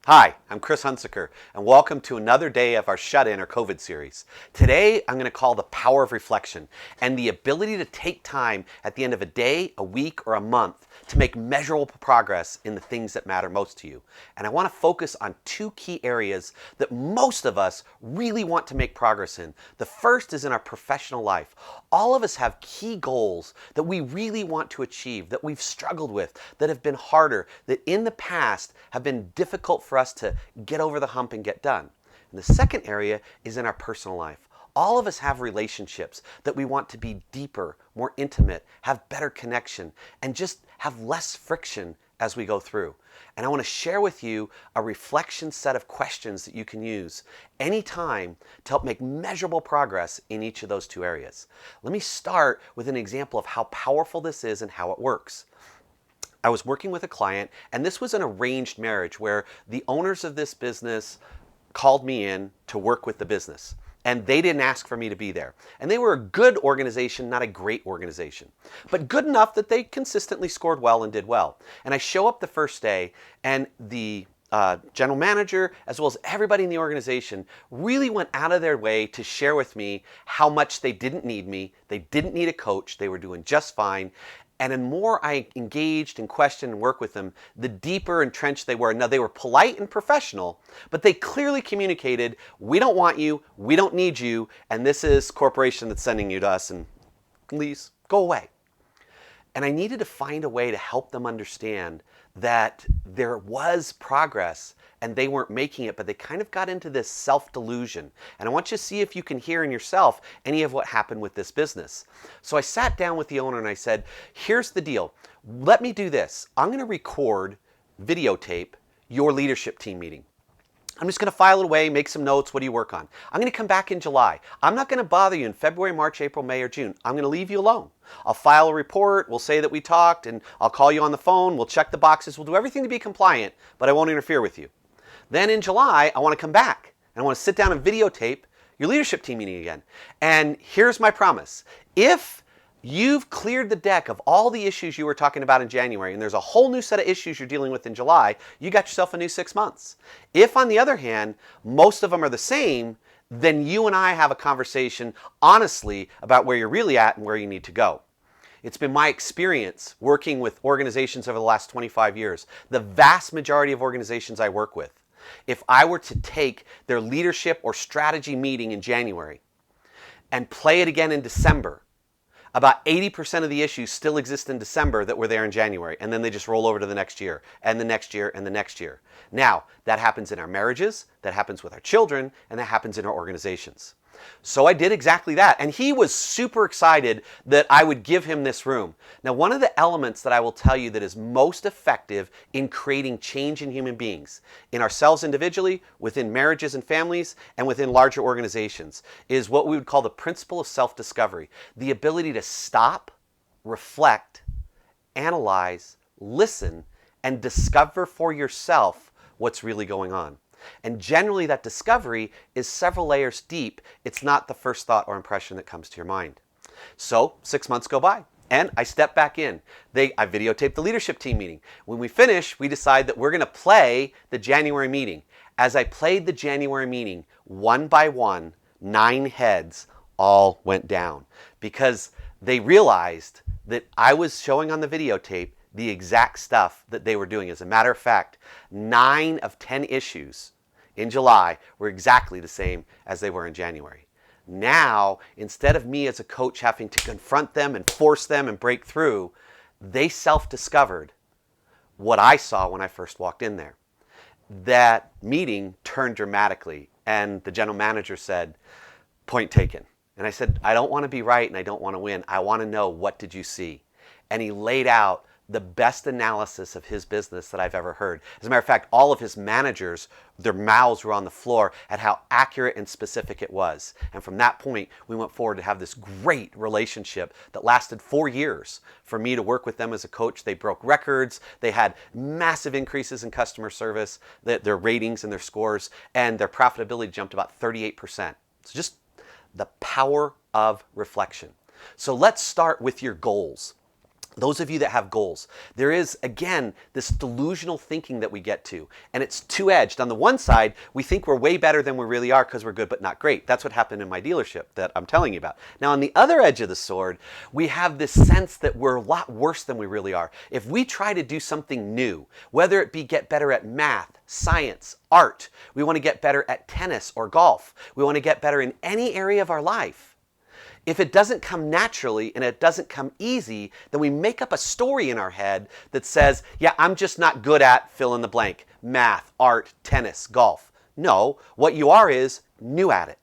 Hi, I'm Chris Hunsaker, and welcome to another day of our Shut-In or COVID series. Today, I'm going to call the power of reflection and the ability to take time at the end of a day, a week, or a month to make measurable progress in the things that matter most to you. And I want to focus on two key areas that most of us really want to make progress in. The first is in our professional life. All of us have key goals that we really want to achieve, that we've struggled with, that have been harder, that in the past have been difficult for us to get over the hump and get done. And the second area is in our personal life. All of us have relationships that we want to be deeper, more intimate, have better connection, and just have less friction as we go through. And I want to share with you a reflection set of questions that you can use anytime to help make measurable progress in each of those two areas. Let me start with an example of how powerful this is and how it works. I was working with a client, and this was an arranged marriage where the owners of this business called me in to work with the business. And they didn't ask for me to be there. And they were a good organization, not a great organization. But good enough that they consistently scored well and did well. And I show up the first day, and the general manager, as well as everybody in the organization, really went out of their way to share with me how much they didn't need me. They didn't need a coach. They were doing just fine. And the more I engaged and questioned and worked with them, the deeper entrenched they were. Now, they were polite and professional, but they clearly communicated, we don't want you, we don't need you, and this is corporation that's sending you to us, and please go away. And I needed to find a way to help them understand that there was progress and they weren't making it, but they kind of got into this self-delusion. And I want you to see if you can hear in yourself any of what happened with this business. So I sat down with the owner and I said, here's the deal. Let me do this. I'm going to record, videotape your leadership team meeting. I'm just going to file it away, make some notes. What do you work on? I'm going to come back in July. I'm not going to bother you in February, March, April, May, or June. I'm going to leave you alone. I'll file a report. We'll say that we talked, and I'll call you on the phone. We'll check the boxes. We'll do everything to be compliant, but I won't interfere with you. Then in July, I want to come back, and I want to sit down and videotape your leadership team meeting again. And here's my promise. If you've cleared the deck of all the issues you were talking about in January, and there's a whole new set of issues you're dealing with in July, you got yourself a new 6 months. If, on the other hand, most of them are the same, then you and I have a conversation honestly about where you're really at and where you need to go. It's been my experience working with organizations over the last 25 years, the vast majority of organizations I work with, if I were to take their leadership or strategy meeting in January and play it again in December, about 80% of the issues still exist in December that were there in January, and then they just roll over to the next year, and the next year, and the next year. Now, that happens in our marriages, that happens with our children, and that happens in our organizations. So I did exactly that, and he was super excited that I would give him this room. Now, one of the elements that I will tell you that is most effective in creating change in human beings, in ourselves individually, within marriages and families, and within larger organizations, is what we would call the principle of self-discovery. The ability to stop, reflect, analyze, listen, and discover for yourself what's really going on. And generally that discovery is several layers deep. It's not the first thought or impression that comes to your mind. So 6 months go by and I step back in. I videotaped the leadership team meeting. When we finish, we decide that we're going to play the January meeting. As I played the January meeting, one by one, 9 heads all went down because they realized that I was showing on the videotape the exact stuff that they were doing. As a matter of fact, 9 of 10 issues in July were exactly the same as they were in January. Now, instead of me as a coach having to confront them and force them and break through, they self-discovered what I saw when I first walked in there. That meeting turned dramatically, and the general manager said, "Point taken." And I said, "I don't want to be right and I don't want to win. I want to know, what did you see?" And he laid out the best analysis of his business that I've ever heard. As a matter of fact, all of his managers, their mouths were on the floor at how accurate and specific it was. And from that point, we went forward to have this great relationship that lasted 4 years. For me to work with them as a coach, they broke records. They had massive increases in customer service, their ratings and their scores, and their profitability jumped about 38%. So just the power of reflection. So let's start with your goals. Those of you that have goals, there is, again, this delusional thinking that we get to, and it's two-edged. On the one side, we think we're way better than we really are because we're good but not great. That's what happened in my dealership that I'm telling you about. Now, on the other edge of the sword, we have this sense that we're a lot worse than we really are. If we try to do something new, whether it be get better at math, science, art, we want to get better at tennis or golf, we want to get better in any area of our life, if it doesn't come naturally and it doesn't come easy, then we make up a story in our head that says, yeah, I'm just not good at fill in the blank, math, art, tennis, golf. No, what you are is new at it.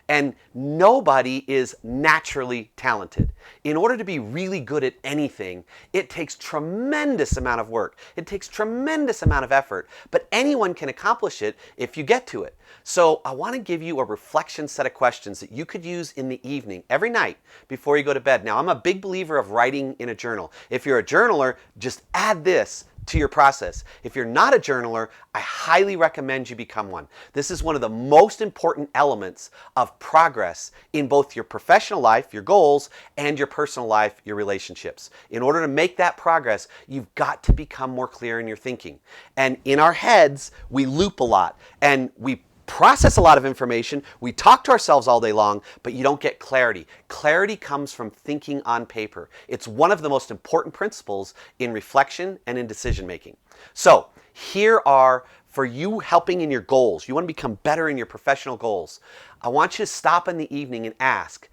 And nobody is naturally talented. In order to be really good at anything, it takes tremendous amount of work. It takes tremendous amount of effort, but anyone can accomplish it if you get to it. So I want to give you a reflection set of questions that you could use in the evening, every night before you go to bed. Now, I'm a big believer of writing in a journal. If you're a journaler, just add this to your process. If you're not a journaler, I highly recommend you become one. This is one of the most important elements of progress in both your professional life, your goals, and your personal life, your relationships. In order to make that progress, you've got to become more clear in your thinking. And in our heads, we loop a lot and we process a lot of information, we talk to ourselves all day long, but you don't get clarity. Clarity comes from thinking on paper. It's one of the most important principles in reflection and in decision making. So here are, for you helping in your goals, you want to become better in your professional goals, I want you to stop in the evening and ask,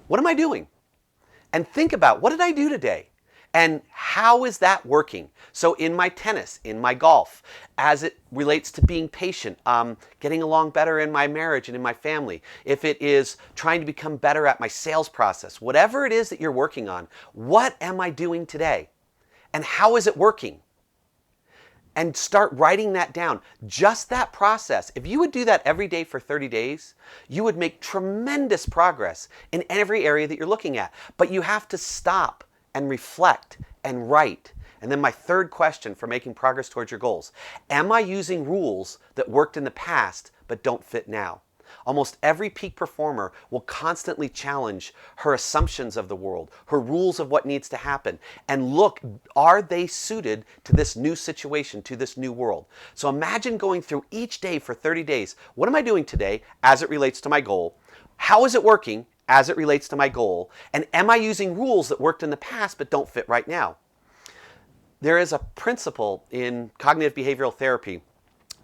what am I doing? And think about, what did I do today? And how is that working? So in my tennis, in my golf, as it relates to being patient, getting along better in my marriage and in my family, if it is trying to become better at my sales process, whatever it is that you're working on, what am I doing today? And how is it working? And start writing that down. Just that process. If you would do that every day for 30 days, you would make tremendous progress in every area that you're looking at. But you have to stop and reflect and write. And then my third question for making progress towards your goals. Am I using rules that worked in the past but don't fit now? Almost every peak performer will constantly challenge her assumptions of the world, her rules of what needs to happen, and look, are they suited to this new situation, to this new world? So imagine going through each day for 30 days. What am I doing today as it relates to my goal? How is it working as it relates to my goal? And am I using rules that worked in the past but don't fit right now? There is a principle in cognitive behavioral therapy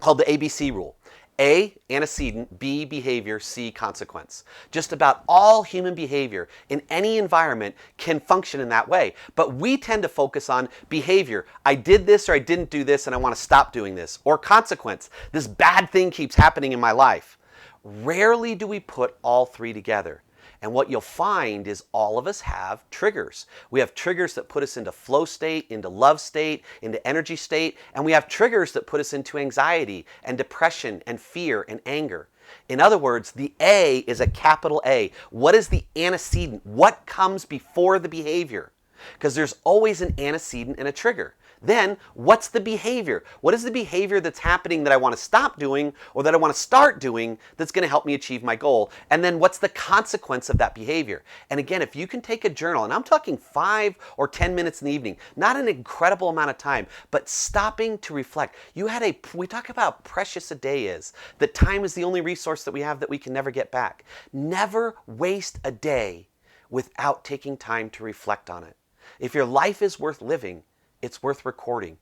called the ABC rule. A, antecedent, B, behavior, C, consequence. Just about all human behavior in any environment can function in that way. But we tend to focus on behavior. I did this or I didn't do this and I want to stop doing this. Or consequence. This bad thing keeps happening in my life. Rarely do we put all three together. And what you'll find is all of us have triggers. We have triggers that put us into flow state, into love state, into energy state, and we have triggers that put us into anxiety and depression and fear and anger. In other words, the A is a capital A. What is the antecedent? What comes before the behavior? Because there's always an antecedent and a trigger. Then, what's the behavior? What is the behavior that's happening that I want to stop doing or that I want to start doing that's going to help me achieve my goal? And then what's the consequence of that behavior? And again, if you can take a journal, and I'm talking 5 or 10 minutes in the evening, not an incredible amount of time, but stopping to reflect. We talk about how precious a day is, that time is the only resource that we have that we can never get back. Never waste a day without taking time to reflect on it. If your life is worth living, it's worth recording.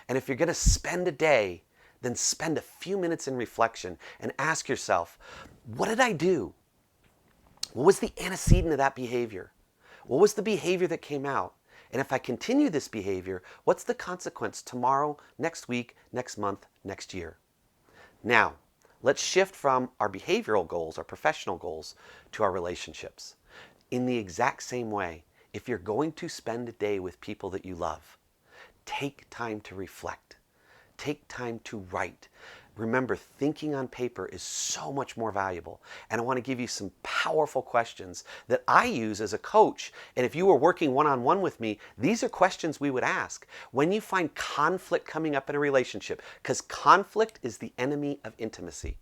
And if you're going to spend a day, then spend a few minutes in reflection and ask yourself, what did I do? What was the antecedent of that behavior? What was the behavior that came out? And if I continue this behavior, what's the consequence tomorrow, next week, next month, next year? Now, let's shift from our behavioral goals, our professional goals, to our relationships. In the exact same way, if you're going to spend a day with people that you love, take time to reflect. Take time to write. Remember, thinking on paper is so much more valuable. And I want to give you some powerful questions that I use as a coach. And if you were working one-on-one with me, these are questions we would ask. When you find conflict coming up in a relationship, because conflict is the enemy of intimacy.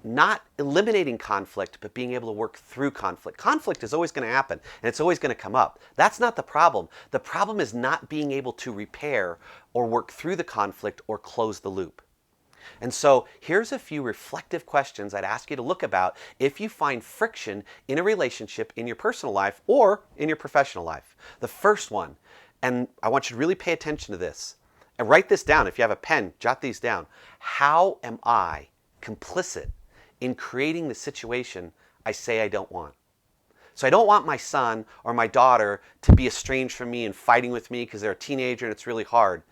not eliminating conflict, but being able to work through conflict. Conflict is always going to happen and it's always going to come up. That's not the problem. The problem is not being able to repair or work through the conflict or close the loop. And so here's a few reflective questions I'd ask you to look about if you find friction in a relationship in your personal life or in your professional life. The first one, and I want you to really pay attention to this, and write this down. If you have a pen, jot these down. How am I complicit in creating the situation I say I don't want? So I don't want my son or my daughter to be estranged from me and fighting with me because they're a teenager and it's really hard.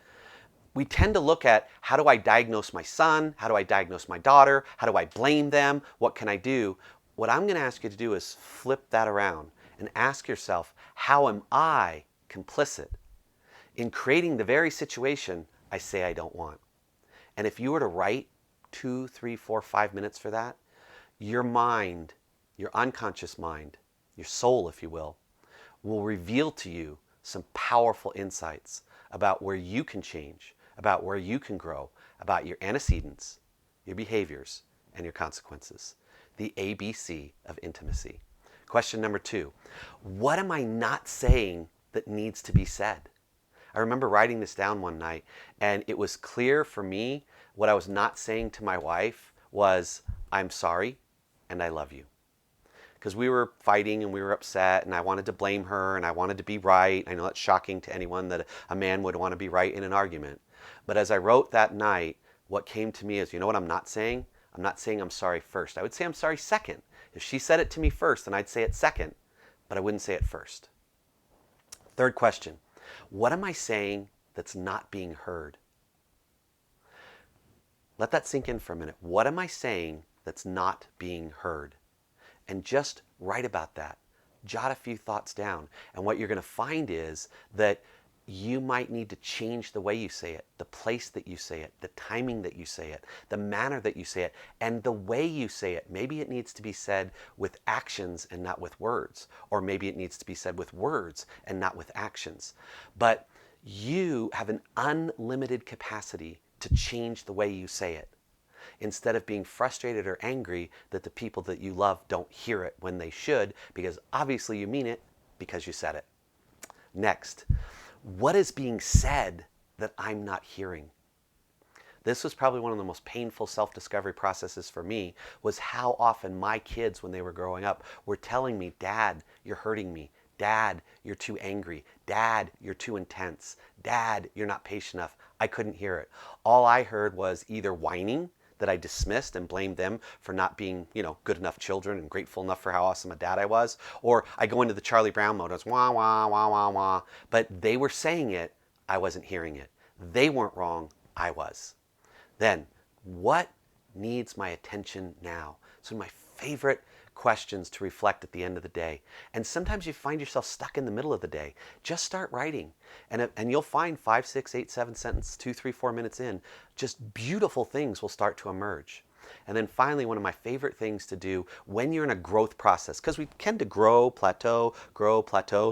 We tend to look at, how do I diagnose my son? How do I diagnose my daughter? How do I blame them? What can I do? What I'm going to ask you to do is flip that around and ask yourself, how am I complicit in creating the very situation I say I don't want? And if you were to write 2, 3, 4, 5 minutes for that, your mind, your unconscious mind, your soul, if you will reveal to you some powerful insights about where you can change, about where you can grow, about your antecedents, your behaviors, and your consequences. The ABC of intimacy. Question number 2, what am I not saying that needs to be said? I remember writing this down one night, and it was clear for me what I was not saying to my wife was, I'm sorry and I love you. Because we were fighting and we were upset and I wanted to blame her and I wanted to be right. I know that's shocking to anyone that a man would want to be right in an argument. But as I wrote that night, what came to me is, you know what I'm not saying? I'm not saying I'm sorry first. I would say I'm sorry second. If she said it to me first, then I'd say it second, but I wouldn't say it first. Third question, what am I saying that's not being heard? Let that sink in for a minute. What am I saying that's not being heard? And just write about that. Jot a few thoughts down. And what you're going to find is that you might need to change the way you say it, the place that you say it, the timing that you say it, the manner that you say it, and the way you say it. Maybe it needs to be said with actions and not with words. Or maybe it needs to be said with words and not with actions. But you have an unlimited capacity to change the way you say it, instead of being frustrated or angry that the people that you love don't hear it when they should, because obviously you mean it because you said it. Next, what is being said that I'm not hearing? This was probably one of the most painful self-discovery processes for me, was how often my kids, when they were growing up, were telling me, Dad, you're hurting me. Dad, you're too angry. Dad, you're too intense. Dad, you're not patient enough. I couldn't hear it. All I heard was either whining, that I dismissed and blamed them for not being, good enough children and grateful enough for how awesome a dad I was. Or I go into the Charlie Brown mode. I was wah, wah, wah, wah, wah. But they were saying it. I wasn't hearing it. They weren't wrong. I was. Then, what needs my attention now? So my favorite questions to reflect at the end of the day. And sometimes you find yourself stuck in the middle of the day. Just start writing. And you'll find 5, 6, 8, 7 sentences, 2, 3, 4 minutes in, just beautiful things will start to emerge. And then finally, one of my favorite things to do when you're in a growth process, because we tend to grow, plateau,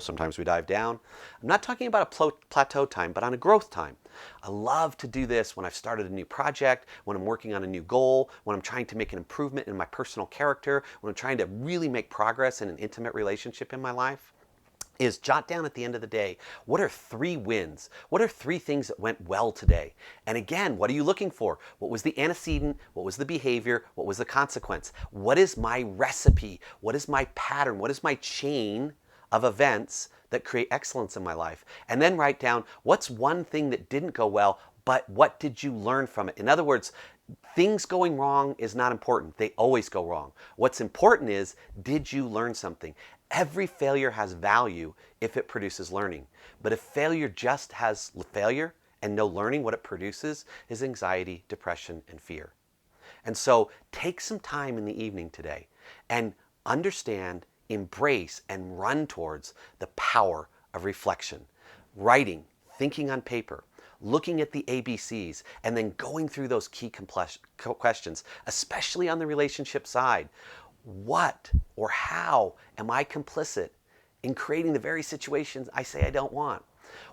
sometimes we dive down. I'm not talking about a plateau time, but on a growth time. I love to do this when I've started a new project, when I'm working on a new goal, when I'm trying to make an improvement in my personal character, when I'm trying to really make progress in an intimate relationship in my life. Is jot down at the end of the day, what are 3 wins? What are 3 things that went well today? And again, what are you looking for? What was the antecedent? What was the behavior? What was the consequence? What is my recipe? What is my pattern? What is my chain of events that create excellence in my life? And then write down, what's one thing that didn't go well, but what did you learn from it? In other words, things going wrong is not important. They always go wrong. What's important is, did you learn something? Every failure has value if it produces learning. But if failure just has failure and no learning, what it produces is anxiety, depression, and fear. And so take some time in the evening today and understand, embrace, and run towards the power of reflection. Writing, thinking on paper, looking at the ABCs, and then going through those key questions, especially on the relationship side. What or how am I complicit in creating the very situations I say I don't want?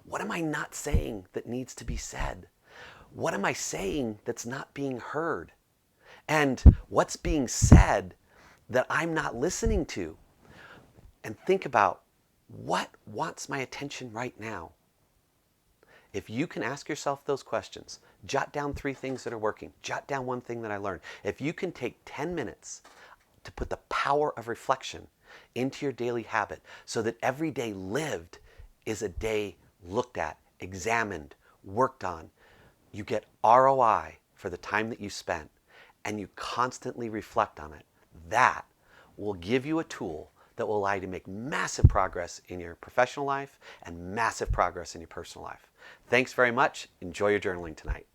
What am I not saying that needs to be said? What am I saying that's not being heard? And what's being said that I'm not listening to? And think about what wants my attention right now. If you can ask yourself those questions, jot down 3 things that are working, jot down 1 thing that I learned. If you can take 10 minutes to put the power of reflection into your daily habit so that every day lived is a day looked at, examined, worked on, you get ROI for the time that you spent, and you constantly reflect on it. That will give you a tool that will allow you to make massive progress in your professional life and massive progress in your personal life. Thanks very much. Enjoy your journaling tonight.